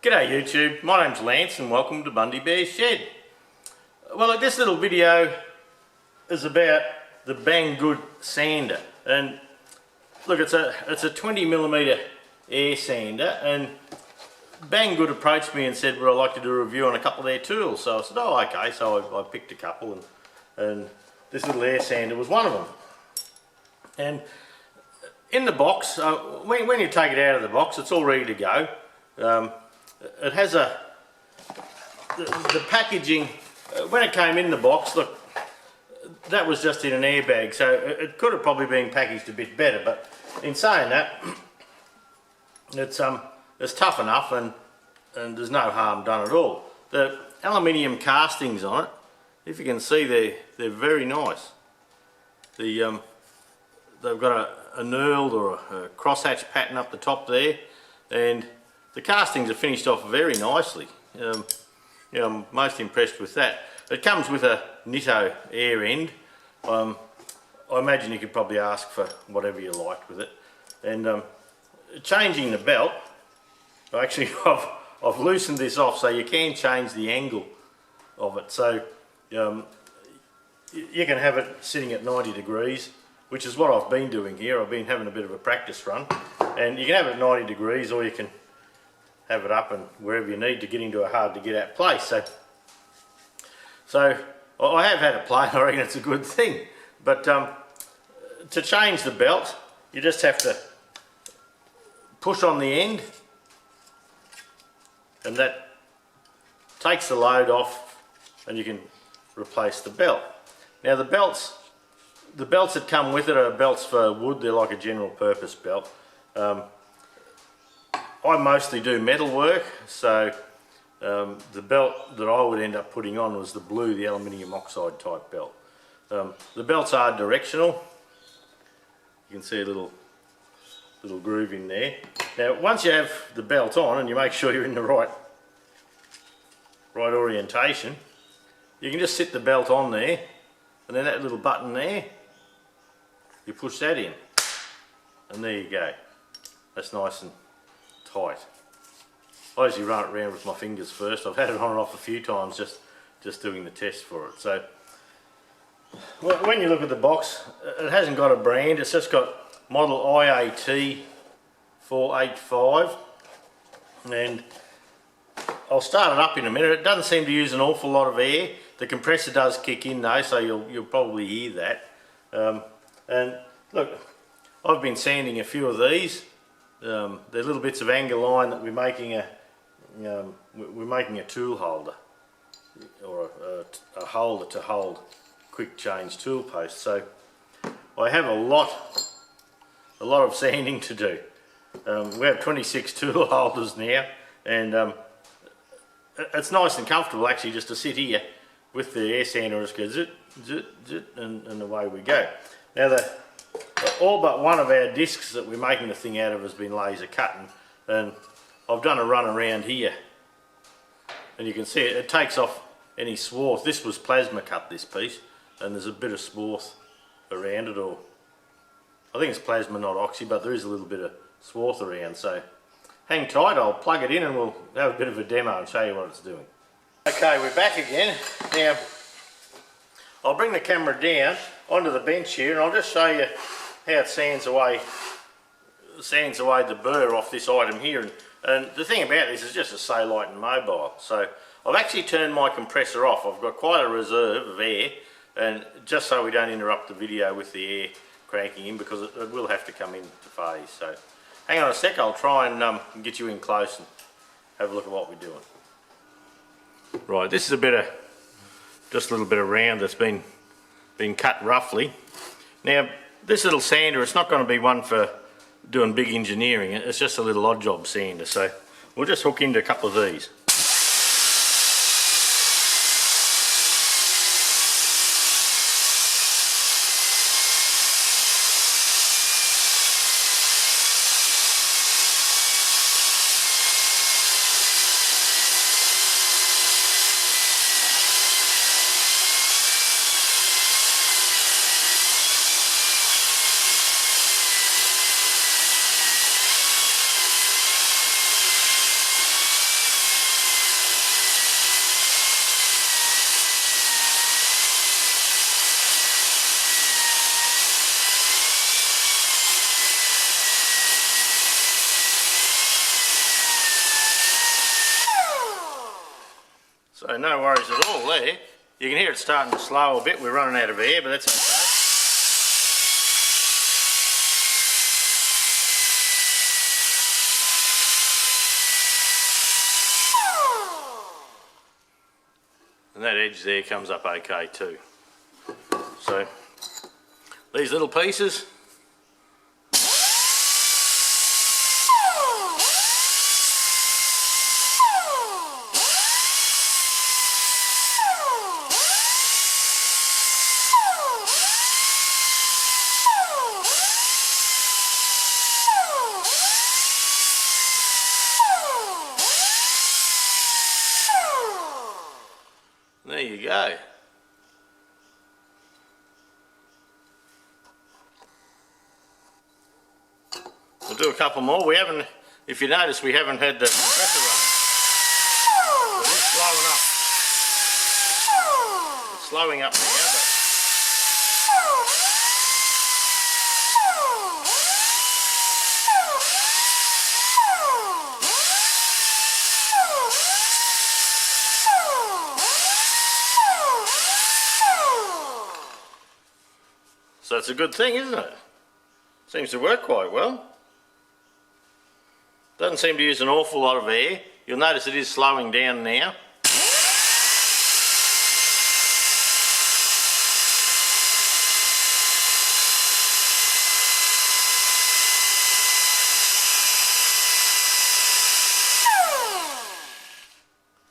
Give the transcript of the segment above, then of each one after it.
G'day YouTube, my name's Lance and welcome to Bundy Bear's Shed. Well, look, this little video is about the Banggood sander, and look, it's a 20mm air sander, and Banggood approached me and said would I like to do a review on a couple of their tools. So I said, oh okay, so I picked a couple, and this little air sander was one of them. And in the box, when you take it out of the box, it's all ready to go. It has the packaging, when it came in the box, look, that was just in an airbag, so it could have probably been packaged a bit better, but in saying that, it's tough enough and there's no harm done at all. The aluminium castings on it, if you can see, they're very nice. They've got a knurled or a crosshatch pattern up the top there, and the castings are finished off very nicely. I'm most impressed with that. It comes with a Nitto air end. I imagine you could probably ask for whatever you liked with it. And changing the belt, actually I've loosened this off so you can change the angle of it. So you can have it sitting at 90 degrees, which is what I've been doing here. I've been having a bit of a practice run, and you can have it at 90 degrees, or you can have it up and wherever you need to get into a hard to get out place. So I have had it play, and I reckon it's a good thing. But to change the belt, you just have to push on the end, and that takes the load off, and you can replace the belt. Now the belts that come with it are belts for wood. They're like a general purpose belt. I mostly do metal work, so the belt that I would end up putting on was the blue, the aluminium oxide type belt. The belts are directional. You can see a little groove in there. Now once you have the belt on and you make sure you're in the right orientation, you can just sit the belt on there, and then that little button there, you push that in, and there you go. That's nice and tight. I usually run it around with my fingers first. I've had it on and off a few times just doing the test for it. So when you look at the box, it hasn't got a brand, it's just got model IAT 485, and I'll start it up in a minute. It doesn't seem to use an awful lot of air. The compressor does kick in though, so you'll probably hear that. And look, I've been sanding a few of these. They're little bits of angle line that we're making a tool holder, or a holder to hold quick change tool posts. So I have a lot of sanding to do. We have 26 tool holders now, and it's nice and comfortable actually just to sit here with the air sander and just go zit, zit, zit, and away we go. Now all but one of our discs that we're making the thing out of has been laser cut, and I've done a run around here, and you can see it takes off any swarth. This was plasma cut, this piece, and there's a bit of swarth around it, or I think it's plasma, not oxy, but there is a little bit of swarth around. So hang tight, I'll plug it in and we'll have a bit of a demo and show you what it's doing. Okay, we're back again. Now I'll bring the camera down onto the bench here, and I'll just show you how it sands away the burr off this item here. And the thing about this is just it's so light and mobile. So I've actually turned my compressor off. I've got quite a reserve of air, and just so we don't interrupt the video with the air cranking in, because it will have to come into phase. So hang on a sec, I'll try and get you in close and have a look at what we're doing. Right, this is just a little bit of round that's been cut roughly. Now this little sander, it's not going to be one for doing big engineering, it's just a little odd job sander, so we'll just hook into a couple of these. no worries at all there. You can hear it starting to slow a bit. We're running out of air, but that's okay. And that edge there comes up okay too. So these little pieces, there you go. We'll do a couple more. We haven't, if you notice, we haven't had the compressor running. It is slowing up. It's slowing up now, but so it's a good thing, isn't it? Seems to work quite well. Doesn't seem to use an awful lot of air. You'll notice it is slowing down now.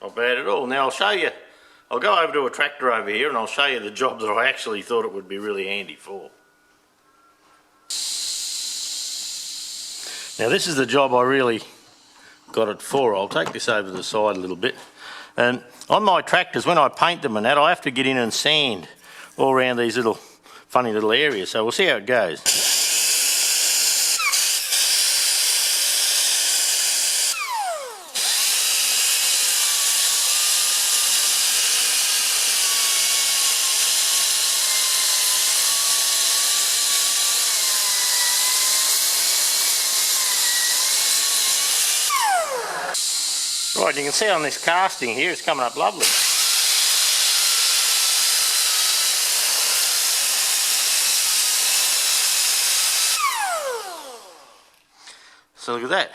Not bad at all. Now I'll show you, I'll go over to a tractor over here and I'll show you the job that I actually thought it would be really handy for. Now this is the job I really got it for. I'll take this over the side a little bit. And on my tractors, when I paint them and that, I have to get in and sand all around these little funny little areas. So we'll see how it goes. Right, you can see on this casting here, it's coming up lovely. So look at that.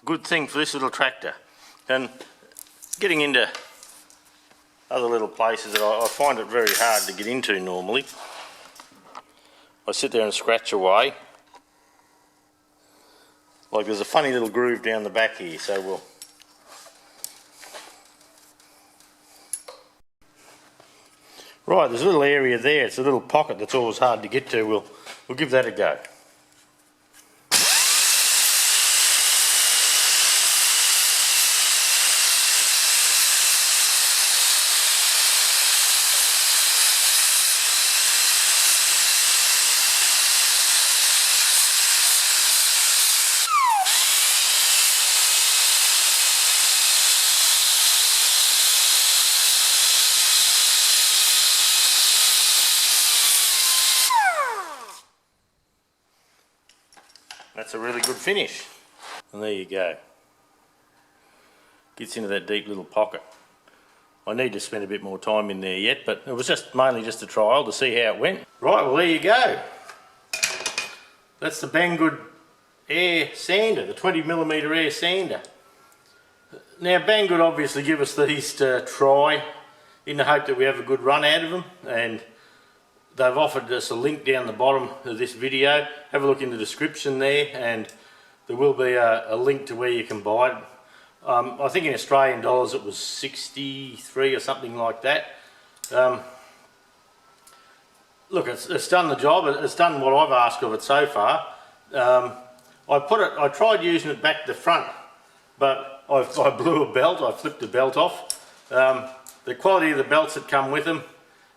Good thing for this little tractor. And getting into other little places that I find it very hard to get into normally. I sit there and scratch away. Like there's a funny little groove down the back here, so we'll right, there's a little area there, it's a little pocket that's always hard to get to. We'll give that a go. That's a really good finish. And there you go. Gets into that deep little pocket. I need to spend a bit more time in there yet, but it was just mainly just a trial to see how it went. Right, well there you go. That's the Banggood air sander, the 20mm air sander. Now Banggood obviously give us these to try in the hope that we have a good run out of them, and they've offered us a link down the bottom of this video. Have a look in the description there, and there will be a link to where you can buy it. I think in Australian dollars it was 63 or something like that. Look, it's done the job. It's done what I've asked of it so far. I tried using it back to the front, but I blew a belt. I flipped the belt off. The quality of the belts that come with them,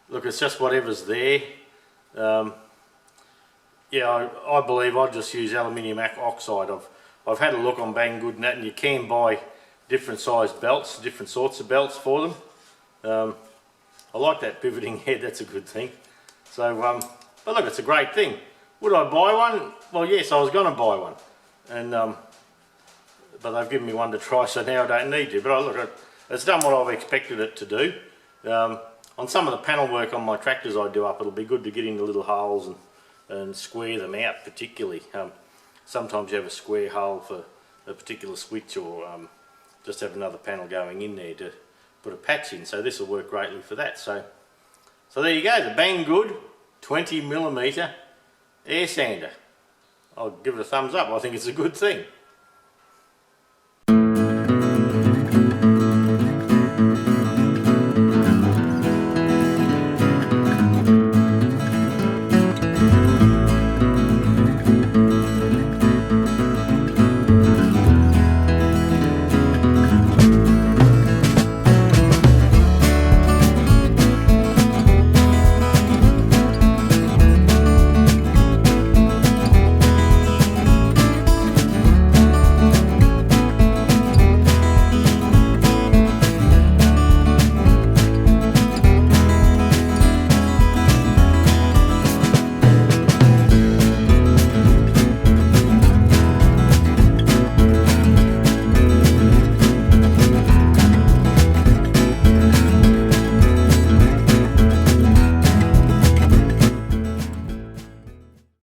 look, it's just whatever's there. Yeah, I believe I'd just use aluminium oxide. I've had a look on Banggood and that, and you can buy different sized belts, different sorts of belts for them. I like that pivoting head, that's a good thing. So, but look, it's a great thing. Would I buy one? Well, yes, I was going to buy one, and but they've given me one to try, so now I don't need to. But look, it's done what I've expected it to do. On some of the panel work on my tractors I do up, it'll be good to get into little holes and square them out particularly. Sometimes you have a square hole for a particular switch, or just have another panel going in there to put a patch in, so this will work greatly for that. So there you go, the Banggood 20mm air sander. I'll give it a thumbs up. I think it's a good thing.